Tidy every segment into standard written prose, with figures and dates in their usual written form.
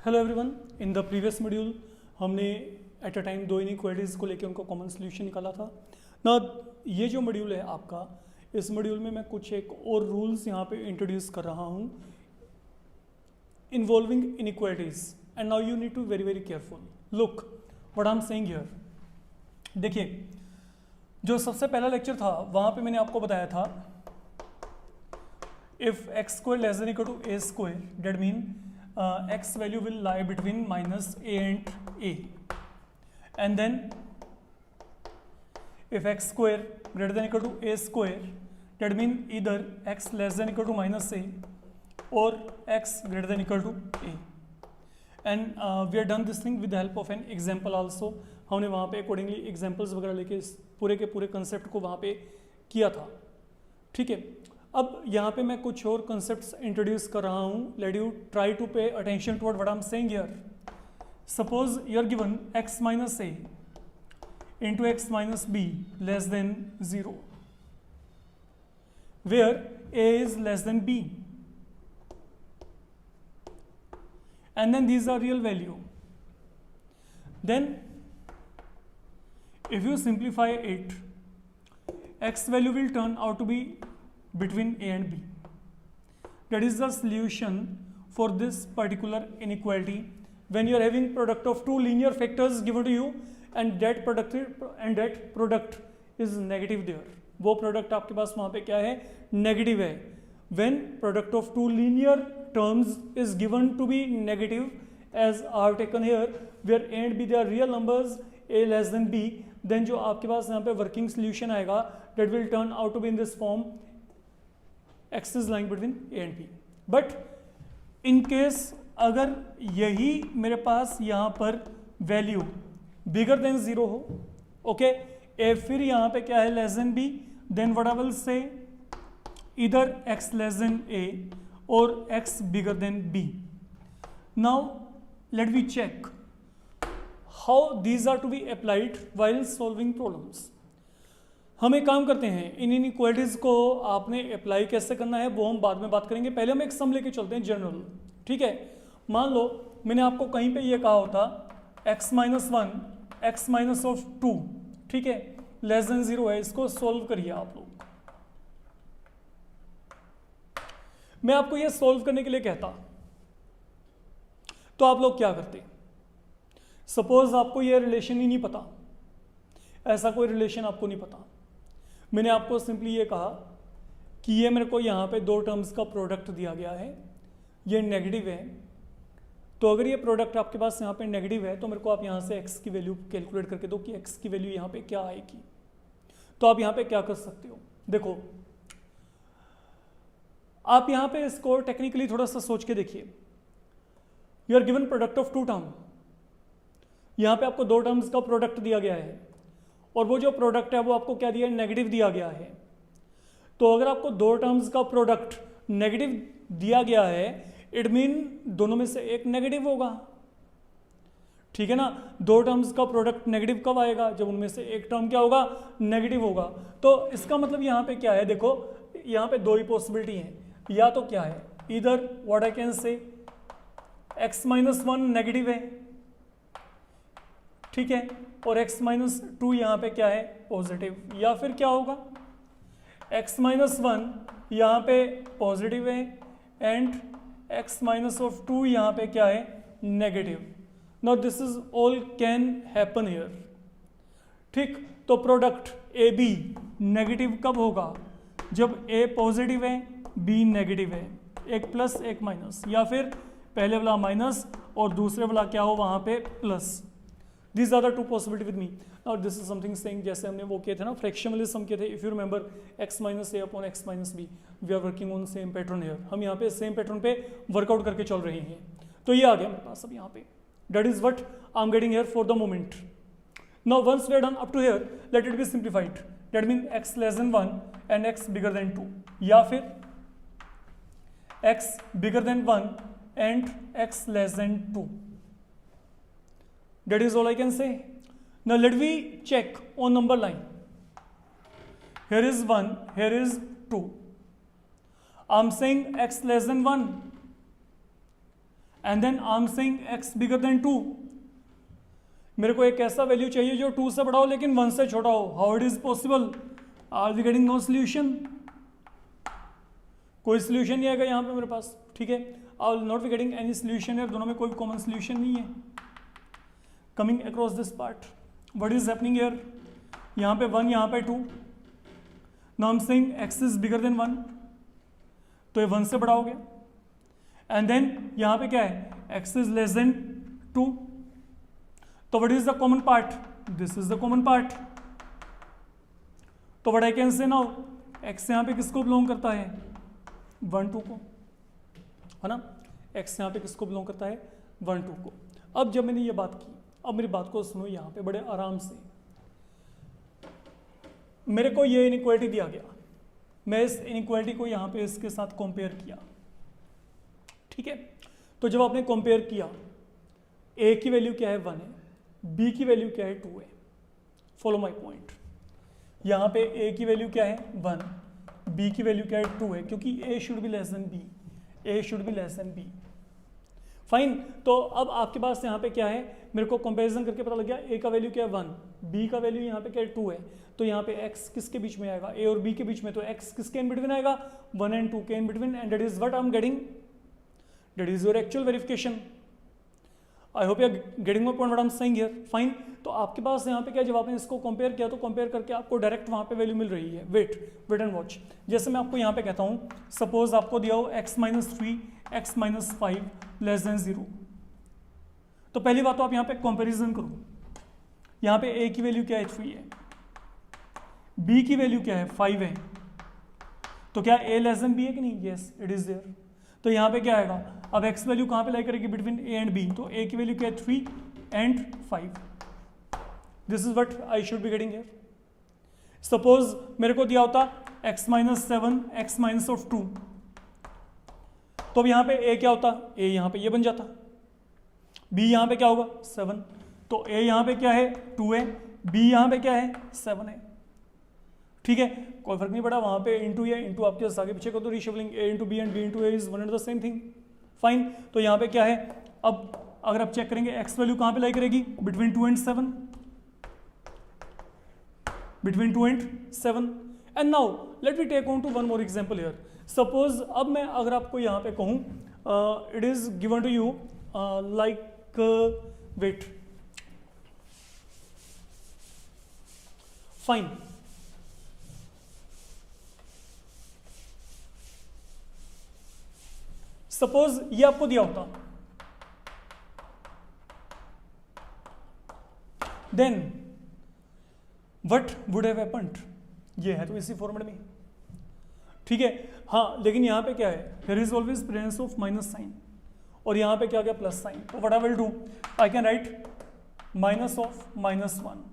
Hello everyone, in the previous module हमने at a time दो inequalities को लेकर उनका कॉमन सोल्यूशन निकाला था ना। ये जो मॉड्यूल है आपका, इस मॉड्यूल में मैं कुछ एक और रूल्स यहाँ पे इंट्रोड्यूस कर रहा हूँ involving inequalities. And now you need to very careful look what I am saying here. देखिए, जो सबसे पहला लेक्चर था वहाँ पे मैंने आपको बताया था if x square less then equal to a square, that mean x value will lie between minus a and a, and then if x square greater than equal to a square, that mean either x less than equal to minus a or x greater than equal to a. And we have done this thing with the help of an example also. हमने वहाँ पे accordingly examples वगैरह लेके इस पूरे के पूरे concept को वहाँ पे किया था, ठीक है। अब यहाँ पे मैं कुछ और कॉन्सेप्ट्स इंट्रोड्यूस कर रहा हूँ। Let you try to pay attention toward what I am saying here. Suppose you are given x minus a into x minus b less then 0, where a is less then b, and then these are real value. Then if you simplify it, x value will turn out to be between a and b. That is the solution for this particular inequality when you are having product of two linear factors given to you and that product is negative there. वो product आपके पास वहाँ पे क्या है, negative है. When product of two linear terms is given to be negative as are taken here, where a and b they are real numbers, a less than b, then जो आपके पास यहाँ पे working solution आएगा that will turn out to be in this form, x is lying between a and b. But in case अगर यही मेरे पास यहाँ पर वैल्यू बिगर देन 0 हो, ओके, ए फिर यहाँ पे क्या है, less then b, then what I will say इधर x लेस देन a और x bigger then b. Now let we check how these are to be applied while solving problems. हम एक काम करते हैं, इन इनइक्वालिटीज़ को आपने अप्लाई कैसे करना है वो हम बाद में बात करेंगे। पहले हम एक सम लेके चलते हैं जनरल, ठीक है। मान लो मैंने आपको कहीं पे ये कहा होता x minus 1 x minus of 2, ठीक है, लेस देन 0 है, इसको सोल्व करिए आप लोग। मैं आपको ये सोल्व करने के लिए कहता तो आप लोग क्या करते? सपोज आपको ये रिलेशन ही नहीं पता, ऐसा कोई रिलेशन आपको नहीं पता, मैंने आपको सिंपली ये कहा कि ये मेरे को यहाँ पे दो टर्म्स का प्रोडक्ट दिया गया है, ये नेगेटिव है, तो अगर ये प्रोडक्ट आपके पास यहाँ पे नेगेटिव है तो मेरे को आप यहाँ से x की वैल्यू कैलकुलेट करके दो कि x की वैल्यू यहाँ पे क्या आएगी। तो आप यहाँ पे क्या कर सकते हो, देखो आप यहाँ पे इसको टेक्निकली थोड़ा सा सोच के देखिए। You are given product of two term, यहाँ पे आपको दो टर्म्स का प्रोडक्ट दिया गया है और वो जो प्रोडक्ट है वो आपको क्या दिया है, नेगेटिव दिया गया है। तो अगर आपको दो टर्म्स का प्रोडक्ट नेगेटिव दिया गया है, इट मीन दोनों में से एक नेगेटिव होगा, ठीक है ना। दो टर्म्स का प्रोडक्ट नेगेटिव कब आएगा, जब उनमें से एक टर्म क्या होगा, नेगेटिव होगा। तो इसका मतलब यहाँ पे क्या है, देखो यहाँ पे दो ही पॉसिबिलिटी है, या तो क्या है, इधर व्हाट आई कैन से x माइनस 1 नेगेटिव है, ठीक है, और x माइनस 2 यहाँ पे क्या है, पॉजिटिव, या फिर क्या होगा x माइनस 1 यहाँ पे पॉजिटिव है एंड x माइनस ऑफ 2 यहाँ पे क्या है, negative. Now this is all can happen here, ठीक। तो प्रोडक्ट ए बी नेगेटिव कब होगा, जब a पॉजिटिव है b नेगेटिव है, एक प्लस एक माइनस, या फिर पहले वाला माइनस और दूसरे वाला क्या हो वहाँ पे plus. These are the two possibility with me. Now this is something saying, जैसे हमने वो किए थे ना, फ्रैक्शन वाले सम किए थे, if you remember x minus a upon x minus b, we are working on same pattern here. हम यहाँ पे सेम पैटर्न पे वर्कआउट करके चल रहे हैं। तो ये आ गया मेरे पास अब यहाँ पे, that is what I am getting here for the moment. Now once we are done up to here, let it be simplified, that mean x less then 1 and x bigger then 2, या फिर x bigger then 1 and x less then 2. That is all I can say. Now let me check on number line. Here is 1, here is 2. I'm saying x less than 1. And then I am saying x bigger then 2. मेरे को एक ऐसा value चाहिए जो 2 से बड़ा हो लेकिन 1 से छोटा हो. How it is possible? Are we getting no solution? कोई सोल्यूशन नहीं आएगा यहाँ पे मेरे पास. ठीक है, I will not be getting any solution है. दोनों में कोई कॉमन सोल्यूशन नहीं है. Coming across this part, what is happening here? यहाँ पे 1, यहाँ पे 2. Now I am saying x is bigger then 1, तो ये 1 से बड़ा हो गया. एंड देन यहाँ पे क्या है? x is less then 2. तो what is the common part? This is the common part. तो what I can say now, x यहाँ पे किसको बिलोंग करता है? 1 2 को, है ना. x यहाँ पे किसको बिलोंग करता है? 1 2 को. अब जब मैंने ये बात की, अब मेरी बात को सुनो यहाँ पे बड़े आराम से. मेरे को ये इनइक्वालिटी दिया गया, मैं इस इनइक्वालिटी को यहाँ पे इसके साथ कंपेयर किया. ठीक है, तो जब आपने कंपेयर किया, a की वैल्यू क्या है? 1 है. b की वैल्यू क्या है? 2 है. Follow my point. यहाँ पे a की वैल्यू क्या है? 1. b की वैल्यू क्या है? 2 है, क्योंकि a should be less then b. a should be less then b. Fine. तो अब आपके पास यहाँ पे क्या है? मेरे को कंपैरिजन करके पता लग गया a का वैल्यू क्या है? 1. b का वैल्यू यहाँ पे क्या है? 2 है. तो यहाँ पे x किसके बीच में आएगा? a और b के बीच में. तो x किसके इन बिटवीन आएगा? 1 and 2 के in between. And that is what I am getting. That is your actual verification. I hope you are getting my point what I am saying here. Fine. तो आपके पास यहाँ पे क्या, जब आपने इसको कंपेयर किया तो कंपेयर करके आपको डायरेक्ट वहाँ पे वैल्यू मिल रही है. Wait and watch. जैसे मैं आपको यहाँ पे कहता हूँ, सपोज आपको दिया हो x - 3 x - 5 लेस देन 0. तो पहली बात तो आप यहाँ पे कंपैरिजन करो. यहाँ पे a की वैल्यू क्या है? 3 है. b की वैल्यू क्या है? 5 है. तो क्या a लेस देन b है कि नहीं? Yes, it is there. तो यहाँ पे क्या आएगा? अब x वैल्यू कहाँ पे लाई करेगी? Between a and b. तो a की वैल्यू क्या है? 3 and 5. This is what I should be getting here. Suppose मेरे को दिया होता x - 7 x - 2. तो अब यहाँ पे a क्या होता? a यहाँ पे ये बन जाता. b यहाँ पे क्या होगा? 7. तो a यहाँ पे क्या है? 2 है. b यहाँ पे क्या है? 7 है. ठीक है, कोई फर्क नहीं पड़ा. वहाँ पे इंटू या इंटू आपके आगे पीछे को तो reshuffling a into b and b into a is one and the same thing. Fine. तो यहाँ पे क्या है? अब अगर आप चेक करेंगे x वैल्यू कहाँ पे लाई करेगी? Between 2 and 7. Between 2 and 7. And now let me take on to one more example here. Suppose अब मैं अगर आपको यहाँ पे कहूँ, it is given to you like wait. Fine. Suppose ये आपको दिया होता, then what would have happened? ये है तो इसी फॉर्मेट में. ठीक है. हाँ, लेकिन यहाँ पे क्या है? There is always presence of minus sign, और यहाँ पे क्या क्या? Plus sign. तो what I will do, I can write minus of -1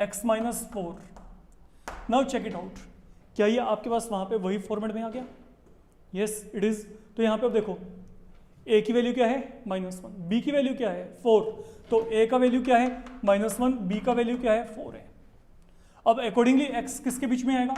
x - 4. Now check it out. क्या ये आपके पास वहाँ पे वही फॉर्मेट में आ गया? Yes, it is. तो यहाँ पे अब देखो, a की वैल्यू क्या है? -1. b की वैल्यू क्या है? 4. तो a का वैल्यू क्या है? -1. b का वैल्यू क्या है? 4 है. अब अकॉर्डिंगली x किसके बीच में आएगा?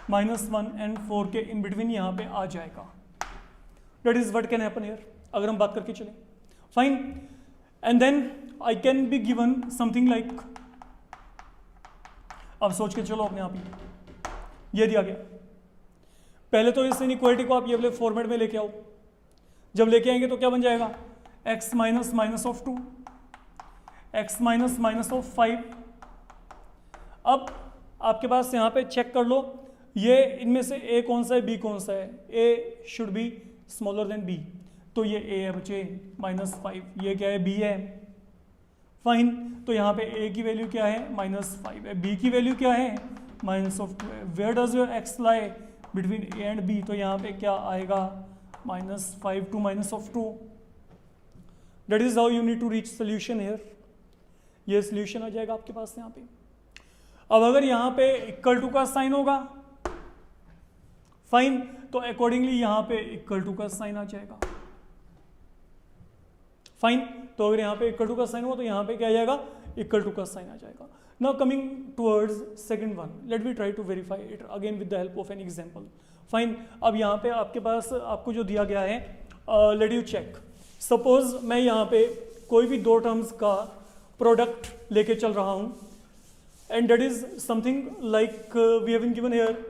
-1 एंड 4 के इन बिटवीन यहाँ पे आ जाएगा. That is what can happen here, अगर हम बात करके चले. Fine. And then I can be given something like, अब सोच के चलो अपने आप ही, ये दिया गया. पहले तो इस इनइक्वालिटी को आप ये वाले फॉर्मेट में लेके आओ. जब लेके आएंगे तो क्या बन जाएगा? x - -2 x - -5. अब आपके पास यहाँ पे चेक कर लो, ये इनमें से a कौन सा है, b कौन सा है? a should be smaller than b. तो ये a है बच्चे, -5. ये क्या है? b है. फाइन. तो यहाँ पे a की वैल्यू क्या है? -5 है. b की वैल्यू क्या है? -2 है. Where does your x lie? Between a and b. तो यहाँ पे क्या आएगा? -5 to -2. That is how you need to reach solution here. ये सोल्यूशन आ जाएगा आपके पास यहाँ पे. अब अगर यहाँ पे इक्वल टू का साइन होगा, फाइन, तो अकॉर्डिंगली यहाँ पे इक्वल टू का साइन आ जाएगा. फाइन. तो अगर यहाँ पे इक्वल टू का साइन हुआ तो यहाँ पे क्या आ जाएगा? इक्वल टू का साइन आ जाएगा. Now coming towards second one, let me try to verify it again with the help of an example. Fine. अब यहाँ पे आपके पास आपको जो दिया गया है, लेट यू चेक. सपोज मैं यहाँ पे कोई भी दो टर्म्स का प्रोडक्ट लेके चल रहा हूँ, and that is something like we have been given here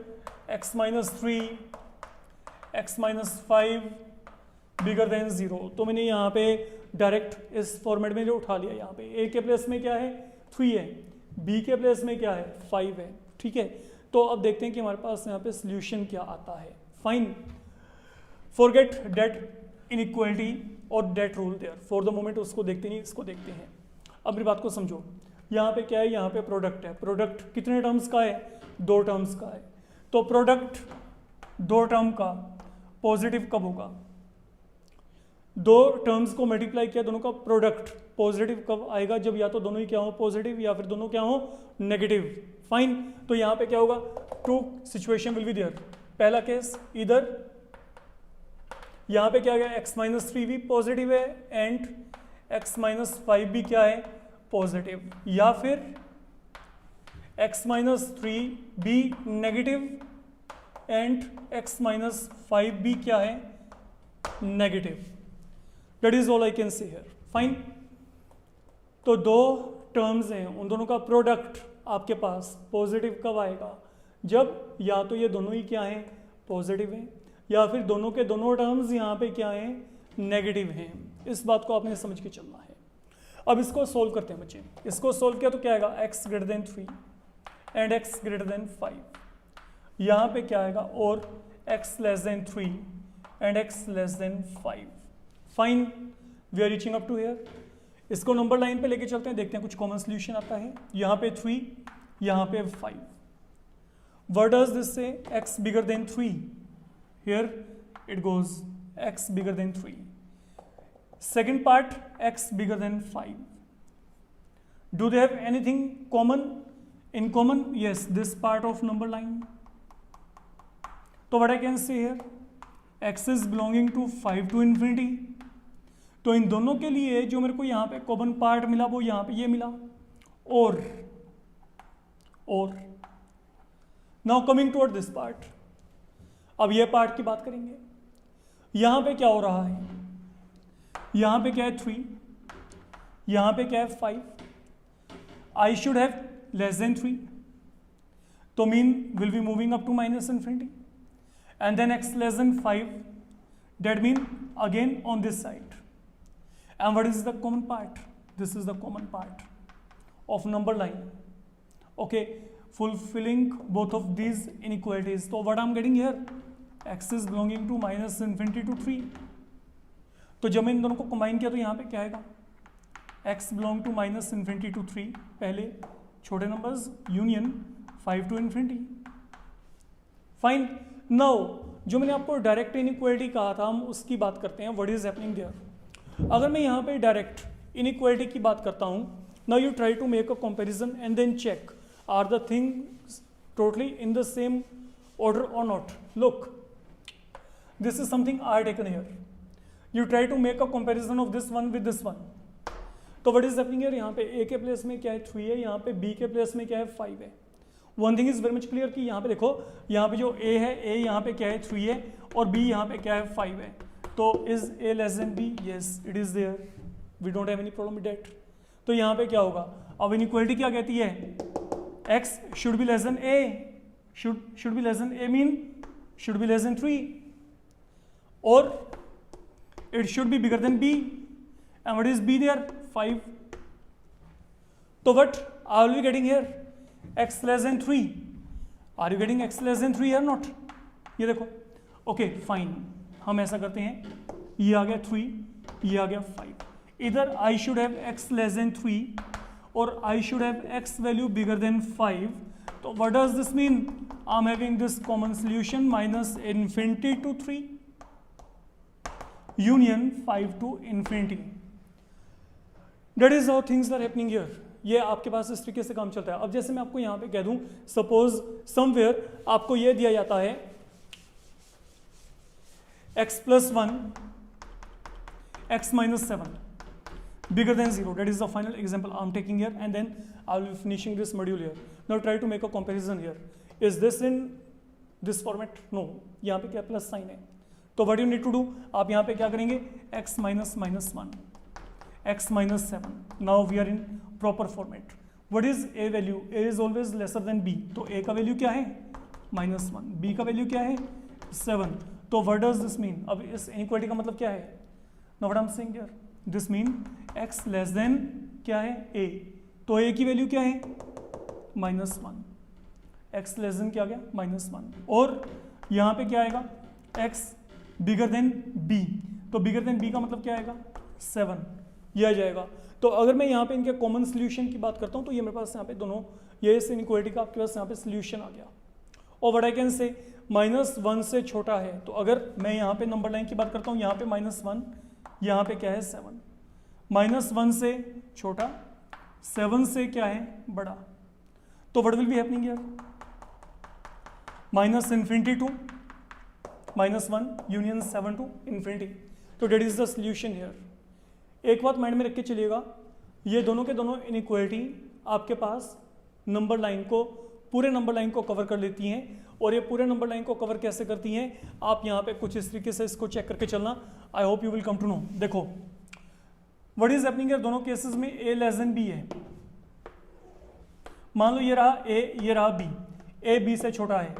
x minus 3, x minus 5 bigger then 0. तो मैंने यहाँ पे डायरेक्ट इस फॉर्मेट में जो उठा लिया, यहाँ पे a के प्लेस में क्या है 3 है, b के प्लेस में क्या है 5 है. ठीक है, तो अब देखते हैं कि हमारे पास यहाँ पे सोल्यूशन क्या आता है. फाइन, फॉरगेट दैट इनइक्वालिटी और that rule there for the moment, उसको देखते नहीं, इसको देखते हैं. अब मेरी बात को समझो. यहाँ पे क्या है, यहाँ पे प्रोडक्ट है. प्रोडक्ट कितने टर्म्स का है, दो टर्म्स का है. तो प्रोडक्ट दो टर्म का पॉजिटिव कब होगा, दो टर्म्स को मल्टीप्लाई किया दोनों का प्रोडक्ट पॉजिटिव कब आएगा, जब या तो दोनों ही क्या हो पॉजिटिव या फिर दोनों क्या हो नेगेटिव. फाइन, तो यहाँ पे क्या होगा, two situation will be there. पहला केस, इधर यहाँ पे क्या गया x माइनस 3 भी पॉजिटिव है एंड x माइनस 5 भी क्या है पॉजिटिव, या फिर x माइनस 3 भी नेगेटिव एंड x माइनस 5 भी क्या है negative. That is all I can से हियर. फाइन, तो दो टर्म्स हैं, उन दोनों का प्रोडक्ट आपके पास पॉजिटिव कब आएगा, जब या तो ये दोनों ही क्या हैं पॉजिटिव हैं, या फिर दोनों के दोनों टर्म्स यहाँ पे क्या हैं नेगेटिव हैं. इस बात को आपने समझ के चलना है. अब इसको सोल्व करते हैं बच्चे. इसको सोल्व किया तो क्या आएगा, x greater then 3 and x greater then 5. यहाँ पे क्या आएगा, और x less then 3 and x less then 5. Fine, we are reaching up to here. इसको नंबर लाइन पे लेके चलते हैं, देखते हैं कुछ कॉमन सोल्यूशन आता है. यहाँ पे 3, यहाँ पे 5. व्हाट डज दिस से, x bigger then 3. Here it goes x bigger than 3. Second part, x bigger than 5. Do they have anything common? In common? Yes, this part of number line. So what I can say here, x is belonging to 5 to infinity. तो इन दोनों के लिए जो मेरे को यहाँ पे common part मिला वो यहाँ पे ये मिला. और now coming toward this part. अब ये पार्ट की बात करेंगे. यहाँ पे क्या हो रहा है, यहाँ पे क्या है 3, यहाँ पे क्या है 5. I should have less then 3, तो mean will be moving up to minus infinity, and then x less then 5, that mean again on this side. And what is the common part, this is the common part of number line. Okay, fulfilling both of these inequalities. So what I'm getting here, x is belonging to minus infinity to 3. तो जब मैं इन दोनों को combine किया तो यहाँ पे क्या आएगा, x belong to minus infinity to 3. पहले छोटे numbers union 5 to infinity. Fine, now जो मैंने आपको डायरेक्ट इनइक्वालिटी कहा था, हम उसकी बात करते हैं. What is happening there. अगर मैं यहाँ पे डायरेक्ट इनइक्वालिटी की बात करता हूँ, now you try to make a comparison and then check are the things totally in the same order or not. Look, this is something I taken here. You try to make a comparison of this one with this one. तो what is happening here, यहाँ पे a के place में क्या है 3 है, यहाँ पे b के प्लेस में क्या है 5 है. One thing is very much clear कि यहाँ पे देखो, यहाँ पे जो a है, a यहाँ पे क्या है 3 है, और b यहाँ पे क्या है 5 है. तो is a less than b? Yes, it is there. We don't have any problem with that. तो यहाँ पे क्या होगा, अब इनइक्वालिटी क्या कहती है, x should be less than a, should be less than a mean should be less than 3, or it should be bigger than b, and what is b there, 5. So what are we getting here, x less than 3. Are you getting x less than 3 or not? ये देखो. Okay fine, हम ऐसा करते हैं, ये आ गया 3, ये आ गया 5. इधर I should have x less than 3 और I should have x value bigger than 5. So what does this mean? I'm having this common solution minus infinity to 3 union 5 to infinity. That is how things are happening here. ये आपके पास इस तरीके से काम चलता है. अब जैसे मैं आपको यहाँ पे कह दूँ, सपोज समवेयर आपको ये दिया जाता है x plus 1 x minus 7 bigger than 0. That is the final example I'm taking here, and then I will be finishing this module here. Now try to make a comparison here. Is this in this format? No. यहाँ पे क्या plus sign है. तो what you need to do, आप यहाँ पे क्या करेंगे, x minus minus 1, x minus 7. Now we are in proper format. What is a value, a is always lesser then b. तो a का वैल्यू क्या है -1, b का वैल्यू क्या है 7. तो व्हाट डज दिस मीन, अब इस इनइक्वालिटी का मतलब क्या है, now what I am saying here, this mean x less then क्या है a. तो a की वैल्यू क्या है -1, x लेस देन क्या आ गया -1. और यहाँ पे क्या आएगा, x बिगर देन b. तो बिगर देन b का मतलब क्या आएगा 7, यह आ जाएगा. तो अगर मैं यहाँ पे इनके कॉमन सोल्यूशन की बात करता हूँ तो ये मेरे पास यहाँ पे दोनों, ये इस इनइक्वालिटी का आपके पास यहाँ पे सोल्यूशन आ गया. और व्हाट आई कैन से, -1 से छोटा है. तो अगर मैं यहाँ पे नंबर लाइन की बात करता हूँ, यहाँ पे -1, यहाँ पे क्या है 7. -1 से छोटा, 7 से क्या है बड़ा. तो what will be happening here, -∞ to -1 union 7 to infinity. तो that is the solution here. एक बात माइंड में रख के चलिएगा, ये दोनों के दोनों इनइक्वालिटी आपके पास नंबर लाइन को, पूरे नंबर लाइन को कवर कर लेती हैं. और ये पूरे नंबर लाइन को कवर कैसे करती हैं, आप यहाँ पे कुछ इस तरीके से इसको चेक करके चलना. I hope you will come to know. देखो व्हाट इज हैपनिंग है, दोनों केसेस में a लेस देन b है. मान लो ये रहा a, ये रहा b, a b से छोटा है.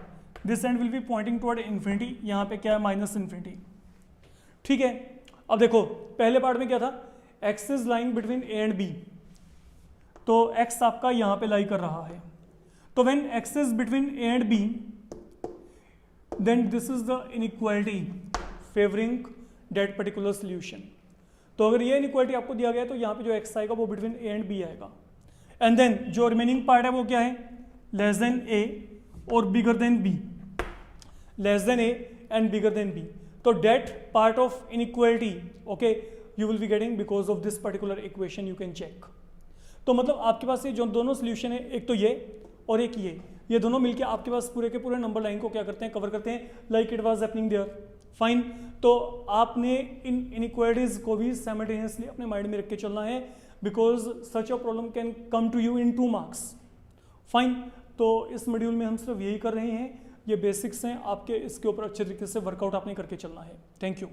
This and will be pointing toward infinity. यहाँ पे क्या है -∞. ठीक है. अब देखो पहले पार्ट में क्या था, x is lying between a and b. तो x आपका यहाँ पे लाई कर रहा है. तो when x is between a and b, then this is the inequality favoring that particular solution. तो अगर ये इनइक्वालिटी आपको दिया गया है तो यहाँ पे जो x आएगा वो बिटवीन a एंड b आएगा. एंड देन जो रिमेनिंग पार्ट है वो क्या है, लेस देन a और bigger then b, less then a and bigger then b. तो that part of inequality okay you will be getting because of this particular equation, you can check. तो मतलब आपके पास ये जो दोनों सोल्यूशन है, एक तो ये और एक ये दोनों मिलके आपके पास पूरे के पूरे नंबर लाइन को क्या करते हैं, कवर करते हैं, like it was happening there. Fine. तो आपने इन इनइक्वालिटीज को भी साइमल्टेनियसली अपने माइंड में रख के चलना है, because such a problem can come to you in 2 marks. Fine. तो इस मॉड्यूल में हम सिर्फ यही कर रहे हैं, ये बेसिक्स हैं आपके, इसके ऊपर अच्छे तरीके से वर्कआउट आपने करके चलना है. Thank you.